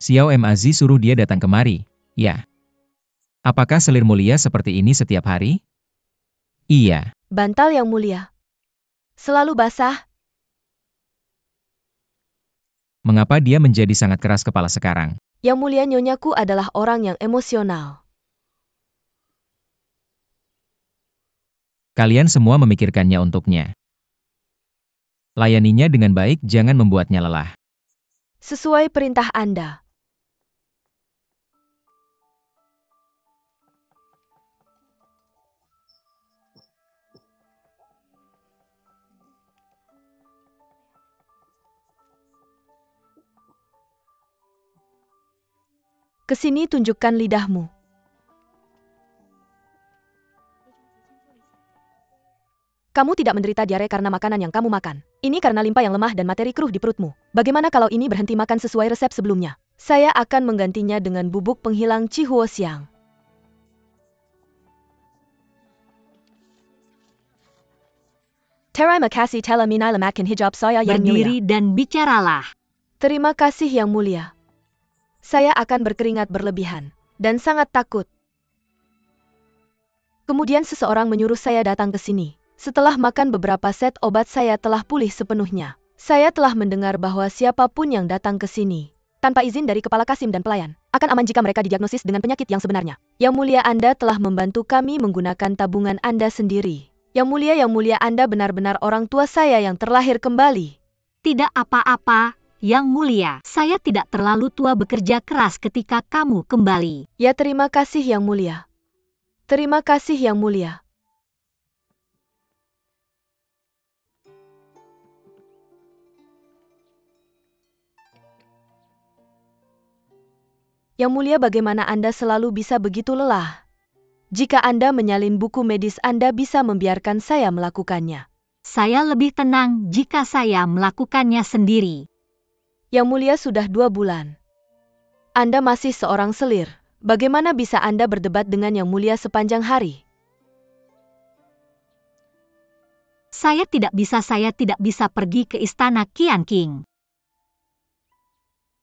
Xiao Mazi suruh dia datang kemari. Ya. Apakah selir mulia seperti ini setiap hari? Iya. Bantal yang mulia. Selalu basah. Mengapa dia menjadi sangat keras kepala sekarang? Yang mulia, nyonyaku adalah orang yang emosional. Kalian semua memikirkannya untuknya. Layaninya dengan baik, jangan membuatnya lelah. Sesuai perintah Anda. Kesini tunjukkan lidahmu. Kamu tidak menderita diare karena makanan yang kamu makan. Ini karena limpa yang lemah dan materi keruh di perutmu. Bagaimana kalau ini berhenti makan sesuai resep sebelumnya? Saya akan menggantinya dengan bubuk penghilang Cihuo Siang. Terima kasih telah menyelamatkan hijab saya yang mulia. Berdiri dan bicaralah. Terima kasih yang mulia. Saya akan berkeringat berlebihan dan sangat takut. Kemudian seseorang menyuruh saya datang ke sini. Setelah makan beberapa set obat saya telah pulih sepenuhnya. Saya telah mendengar bahwa siapapun yang datang ke sini, tanpa izin dari Kepala Kasim dan pelayan, akan aman jika mereka didiagnosis dengan penyakit yang sebenarnya. Yang mulia, Anda telah membantu kami menggunakan tabungan Anda sendiri. Yang mulia, Anda benar-benar orang tua saya yang terlahir kembali. Tidak apa-apa, Yang Mulia. Saya tidak terlalu tua bekerja keras ketika kamu kembali. Ya, terima kasih Yang Mulia. Terima kasih Yang Mulia. Yang Mulia, bagaimana Anda selalu bisa begitu lelah? Jika Anda menyalin buku medis, Anda bisa membiarkan saya melakukannya. Saya lebih tenang jika saya melakukannya sendiri. Yang Mulia, sudah 2 bulan. Anda masih seorang selir. Bagaimana bisa Anda berdebat dengan Yang Mulia sepanjang hari? Saya tidak bisa pergi ke istana Qian King.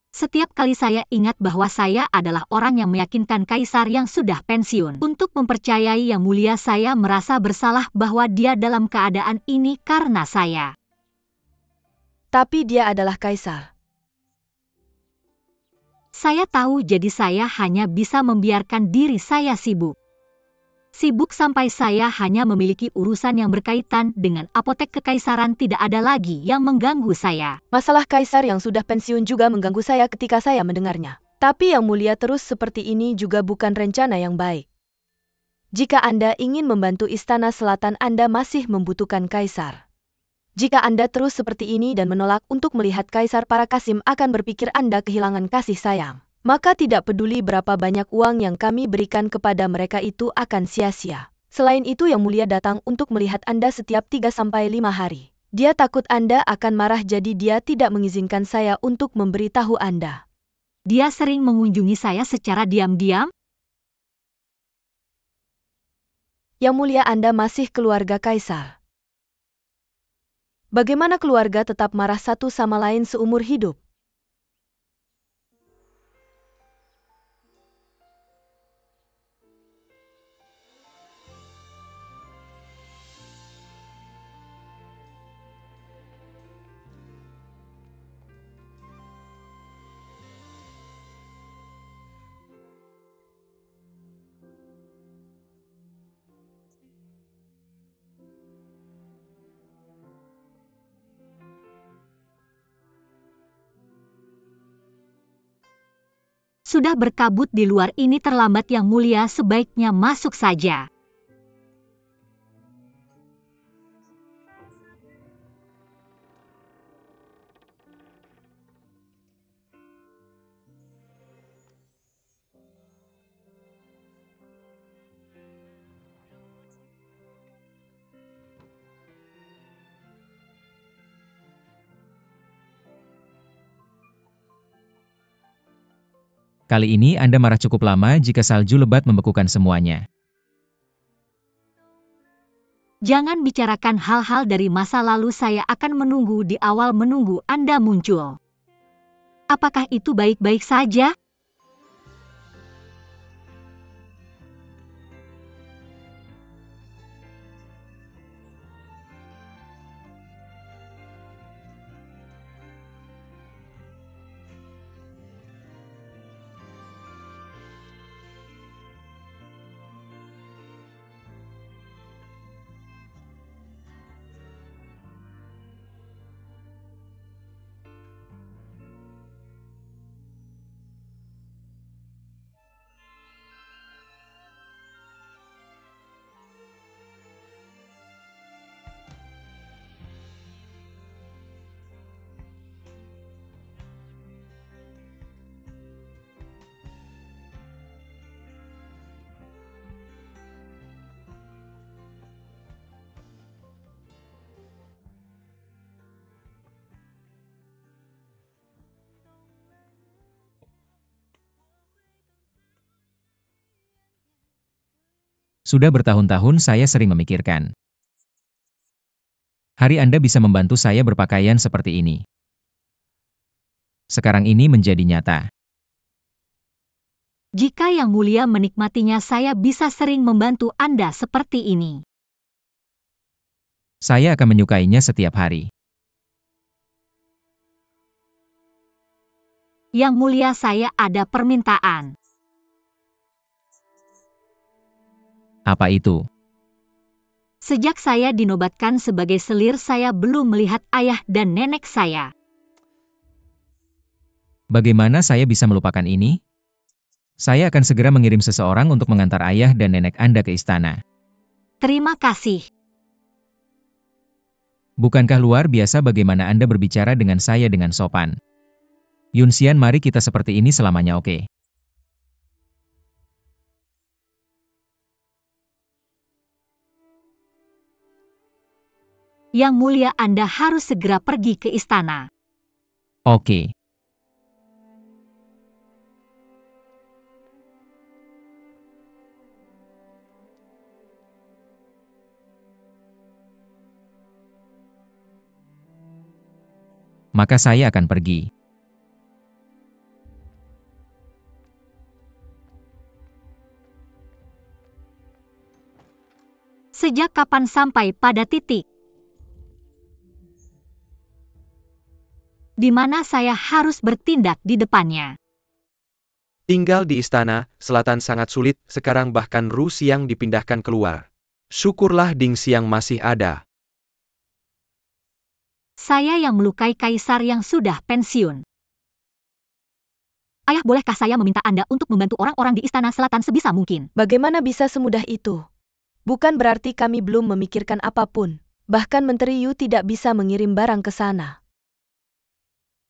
Setiap kali saya ingat bahwa saya adalah orang yang meyakinkan kaisar yang sudah pensiun. Untuk mempercayai Yang Mulia, saya merasa bersalah bahwa dia dalam keadaan ini karena saya. Tapi dia adalah kaisar. Saya tahu, jadi saya hanya bisa membiarkan diri saya sibuk. Sibuk sampai saya hanya memiliki urusan yang berkaitan dengan apotek kekaisaran, tidak ada lagi yang mengganggu saya. Masalah kaisar yang sudah pensiun juga mengganggu saya ketika saya mendengarnya. Tapi Yang Mulia, terus seperti ini juga bukan rencana yang baik. Jika Anda ingin membantu Istana Selatan, Anda masih membutuhkan kaisar. Jika Anda terus seperti ini dan menolak untuk melihat kaisar, para Kasim akan berpikir Anda kehilangan kasih sayang. Maka tidak peduli berapa banyak uang yang kami berikan kepada mereka, itu akan sia-sia. Selain itu, Yang Mulia datang untuk melihat Anda setiap 3-5 hari. Dia takut Anda akan marah, jadi dia tidak mengizinkan saya untuk memberitahu Anda. Dia sering mengunjungi saya secara diam-diam. Yang Mulia, Anda masih keluarga kaisar. Bagaimana keluarga tetap marah satu sama lain seumur hidup? Sudah berkabut di luar ini terlambat, Yang Mulia, sebaiknya masuk saja. Kali ini Anda marah cukup lama jika salju lebat membekukan semuanya. Jangan bicarakan hal-hal dari masa lalu, saya akan menunggu di awal menunggu Anda muncul. Apakah itu baik-baik saja? Sudah bertahun-tahun saya sering memikirkan. Hari Anda bisa membantu saya berpakaian seperti ini. Sekarang ini menjadi nyata. Jika Yang Mulia menikmatinya, saya bisa sering membantu Anda seperti ini. Saya akan menyukainya setiap hari. Yang Mulia, saya ada permintaan. Apa itu? Sejak saya dinobatkan sebagai selir, saya belum melihat ayah dan nenek saya. Bagaimana saya bisa melupakan ini? Saya akan segera mengirim seseorang untuk mengantar ayah dan nenek Anda ke istana. Terima kasih. Bukankah luar biasa bagaimana Anda berbicara dengan saya dengan sopan? Yunxian, mari kita seperti ini selamanya, oke? Yang Mulia, Anda harus segera pergi ke istana. Oke. Maka saya akan pergi. Sejak kapan sampai pada titik di mana saya harus bertindak di depannya? Tinggal di istana, selatan sangat sulit, sekarang bahkan Ru Xiang dipindahkan keluar. Syukurlah Ding Xiang masih ada. Saya yang melukai kaisar yang sudah pensiun. Ayah, bolehkah saya meminta Anda untuk membantu orang-orang di istana selatan sebisa mungkin? Bagaimana bisa semudah itu? Bukan berarti kami belum memikirkan apapun. Bahkan Menteri Yu tidak bisa mengirim barang ke sana.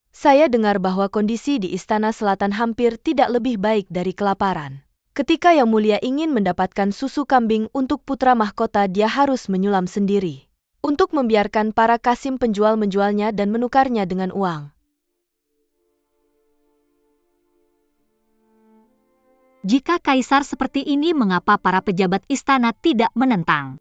Saya dengar bahwa kondisi di istana selatan hampir tidak lebih baik dari kelaparan. Ketika Yang Mulia ingin mendapatkan susu kambing untuk putra mahkota, dia harus menyulam sendiri. Untuk membiarkan para kasim penjual menjualnya dan menukarnya dengan uang. Jika kaisar seperti ini, mengapa para pejabat istana tidak menentang?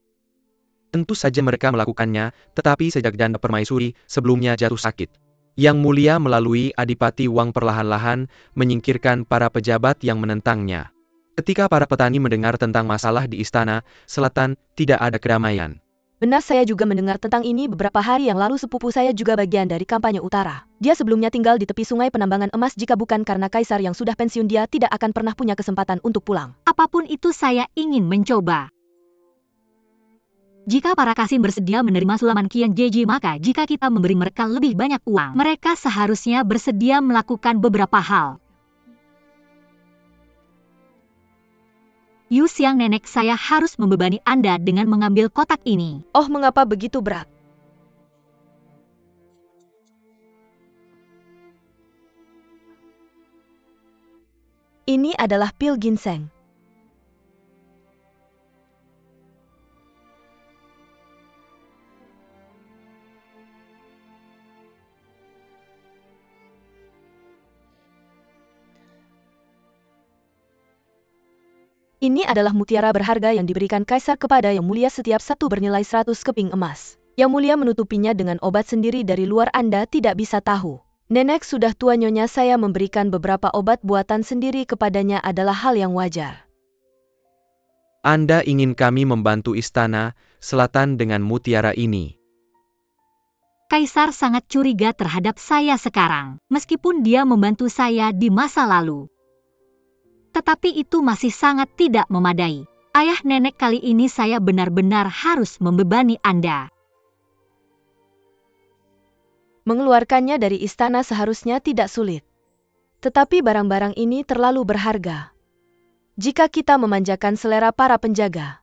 Tentu saja mereka melakukannya, tetapi sejak Janda Permaisuri sebelumnya jatuh sakit, Yang Mulia melalui Adipati Wang perlahan-lahan menyingkirkan para pejabat yang menentangnya. Ketika para petani mendengar tentang masalah di istana selatan, tidak ada kedamaian. Benar, saya juga mendengar tentang ini beberapa hari yang lalu. Sepupu saya juga bagian dari kampanye utara. Dia sebelumnya tinggal di tepi sungai penambangan emas. Jika bukan karena kaisar yang sudah pensiun, dia tidak akan pernah punya kesempatan untuk pulang. Apapun itu, saya ingin mencoba. Jika para kasim bersedia menerima sulaman Qian Jeji, maka jika kita memberi mereka lebih banyak uang, mereka seharusnya bersedia melakukan beberapa hal. Yu Xiang, nenek saya harus membebani Anda dengan mengambil kotak ini. Oh, mengapa begitu berat? Ini adalah pil ginseng. Ini adalah mutiara berharga yang diberikan kaisar kepada Yang Mulia, setiap satu bernilai 100 keping emas. Yang Mulia menutupinya dengan obat sendiri, dari luar Anda tidak bisa tahu. Nenek sudah tua, nyonya, saya memberikan beberapa obat buatan sendiri kepadanya adalah hal yang wajar. Anda ingin kami membantu istana selatan dengan mutiara ini? Kaisar sangat curiga terhadap saya sekarang, meskipun dia membantu saya di masa lalu. Tetapi itu masih sangat tidak memadai. Ayah, nenek, kali ini saya benar-benar harus membebani Anda. Mengeluarkannya dari istana seharusnya tidak sulit. Tetapi barang-barang ini terlalu berharga. Jika kita memanjakan selera para penjaga,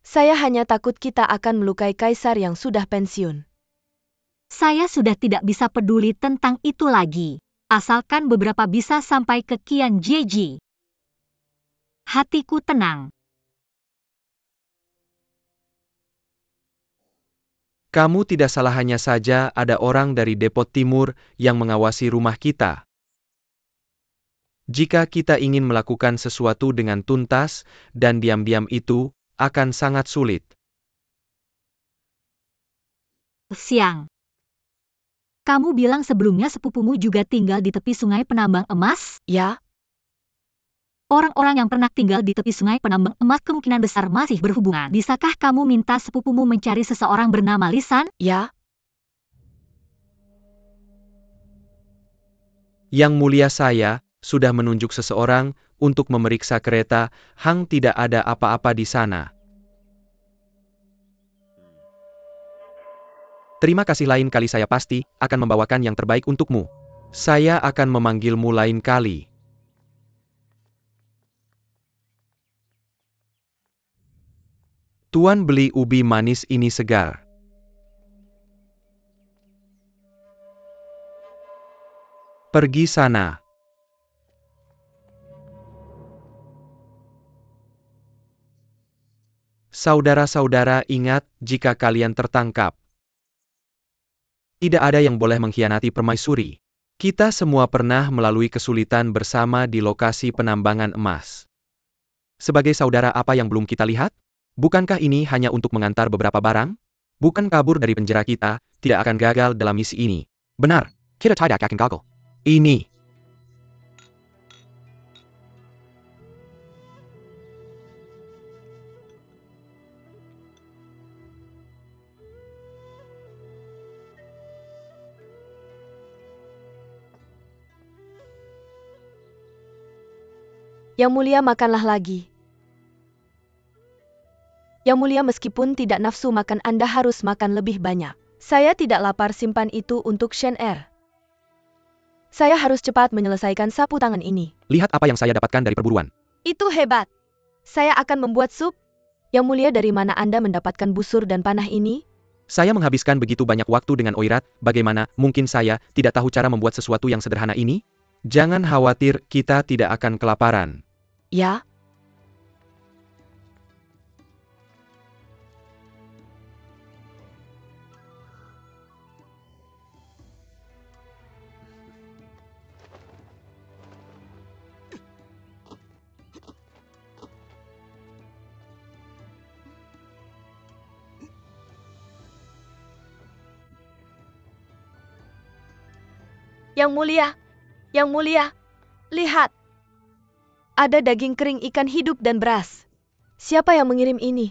saya hanya takut kita akan melukai kaisar yang sudah pensiun. Saya sudah tidak bisa peduli tentang itu lagi. Asalkan beberapa bisa sampai ke Qian Jeji. Hatiku tenang. Kamu tidak salah, hanya saja ada orang dari Depot Timur yang mengawasi rumah kita. Jika kita ingin melakukan sesuatu dengan tuntas dan diam-diam itu akan sangat sulit. Siang. Kamu bilang sebelumnya sepupumu juga tinggal di tepi sungai penambang emas? Ya, Orang-orang yang pernah tinggal di tepi sungai penambang emas kemungkinan besar masih berhubungan. Bisakah kamu minta sepupumu mencari seseorang bernama Lisan? ya. Yang mulia, saya sudah menunjuk seseorang untuk memeriksa kereta. Hang, tidak ada apa-apa di sana. Terima kasih, lain kali saya pasti akan membawakan yang terbaik untukmu. Saya akan memanggilmu lain kali. Tuan, beli ubi manis ini segar. Pergi sana. Saudara-saudara, ingat, jika kalian tertangkap, tidak ada yang boleh mengkhianati permaisuri. Kita semua pernah melalui kesulitan bersama di lokasi penambangan emas. Sebagai saudara, apa yang belum kita lihat? Bukankah ini hanya untuk mengantar beberapa barang? Bukan kabur dari penjara, kita tidak akan gagal dalam misi ini. Benar, kita tidak akan gagal. Ini. Yang mulia, makanlah lagi. Yang mulia, meskipun tidak nafsu makan, Anda harus makan lebih banyak. Saya tidak lapar, simpan itu untuk Shen Er. Saya harus cepat menyelesaikan sapu tangan ini. Lihat apa yang saya dapatkan dari perburuan. Itu hebat. Saya akan membuat sup. Yang mulia, dari mana Anda mendapatkan busur dan panah ini? Saya menghabiskan begitu banyak waktu dengan Oirat, bagaimana mungkin saya tidak tahu cara membuat sesuatu yang sederhana ini? Jangan khawatir, kita tidak akan kelaparan. Ya. Yang mulia, lihat. Ada daging kering, ikan hidup, dan beras. Siapa yang mengirim ini?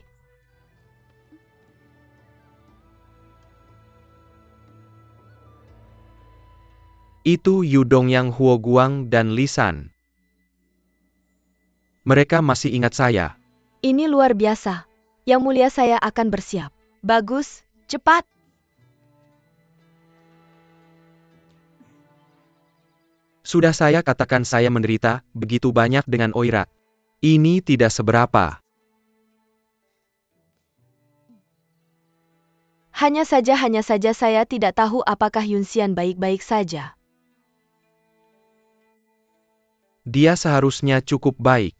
Itu Yudong, Yang Huo Guang, dan Lisan. Mereka masih ingat saya. Ini luar biasa. Yang mulia, saya akan bersiap. Bagus, cepat. Sudah saya katakan, saya menderita begitu banyak dengan Oirat. Ini tidak seberapa. Hanya saja saya tidak tahu apakah Yunxian baik-baik saja. Dia seharusnya cukup baik.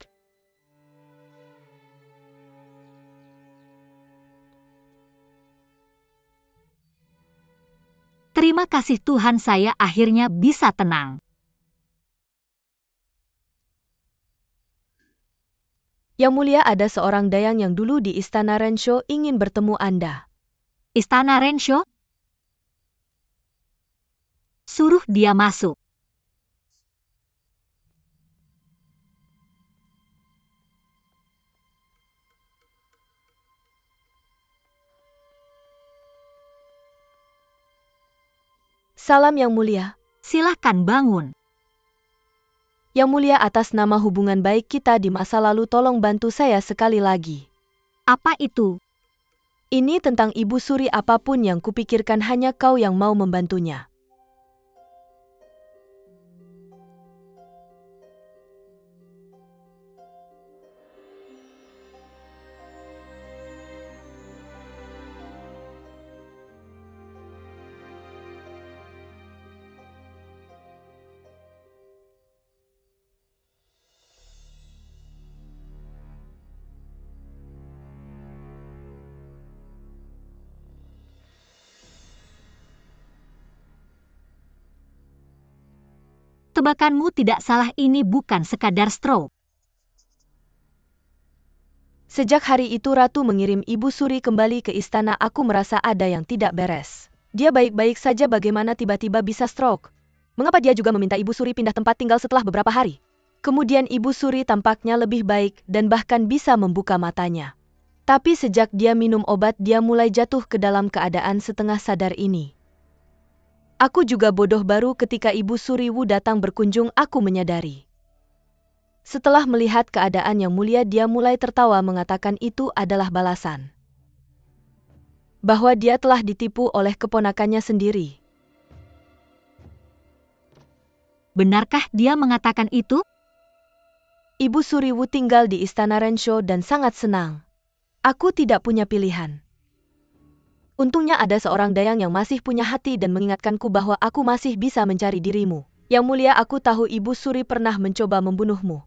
Terima kasih Tuhan, saya akhirnya bisa tenang. Yang mulia, ada seorang dayang yang dulu di Istana Rensho ingin bertemu Anda. Istana Rensho? Suruh dia masuk. Salam, Yang mulia. Silahkan bangun. Yang mulia, atas nama hubungan baik kita di masa lalu, tolong bantu saya sekali lagi. Apa itu? Ini tentang Ibu Suri, apapun yang kupikirkan hanya kau yang mau membantunya. Tebakanmu tidak salah, ini bukan sekadar stroke. Sejak hari itu Ratu mengirim Ibu Suri kembali ke istana. Aku merasa ada yang tidak beres. Dia baik-baik saja, bagaimana tiba-tiba bisa stroke? Mengapa dia juga meminta Ibu Suri pindah tempat tinggal setelah beberapa hari? Kemudian Ibu Suri tampaknya lebih baik dan bahkan bisa membuka matanya. Tapi sejak dia minum obat dia mulai jatuh ke dalam keadaan setengah sadar ini. Aku juga bodoh, baru ketika Ibu Suri Wu datang berkunjung aku menyadari. Setelah melihat keadaan yang mulia dia mulai tertawa mengatakan itu adalah balasan. Bahwa dia telah ditipu oleh keponakannya sendiri. Benarkah dia mengatakan itu? Ibu Suri Wu tinggal di istana Rensho dan sangat senang. Aku tidak punya pilihan. Untungnya ada seorang dayang yang masih punya hati dan mengingatkanku bahwa aku masih bisa mencari dirimu. Yang mulia, aku tahu Ibu Suri pernah mencoba membunuhmu.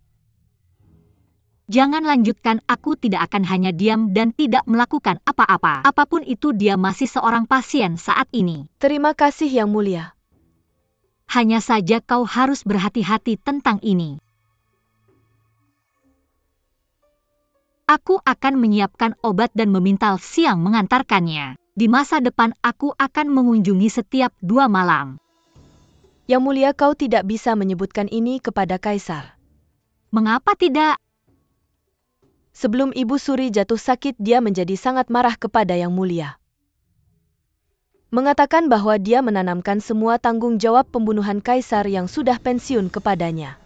Jangan lanjutkan, aku tidak akan hanya diam dan tidak melakukan apa-apa. Apapun itu, dia masih seorang pasien saat ini. Terima kasih Yang Mulia. Hanya saja kau harus berhati-hati tentang ini. Aku akan menyiapkan obat dan meminta Siang mengantarkannya. Di masa depan aku akan mengunjungi setiap 2 malam. Yang Mulia, kau tidak bisa menyebutkan ini kepada Kaisar. Mengapa tidak? Sebelum Ibu Suri jatuh sakit dia menjadi sangat marah kepada Yang Mulia. Mengatakan bahwa dia menanamkan semua tanggung jawab pembunuhan Kaisar yang sudah pensiun kepadanya.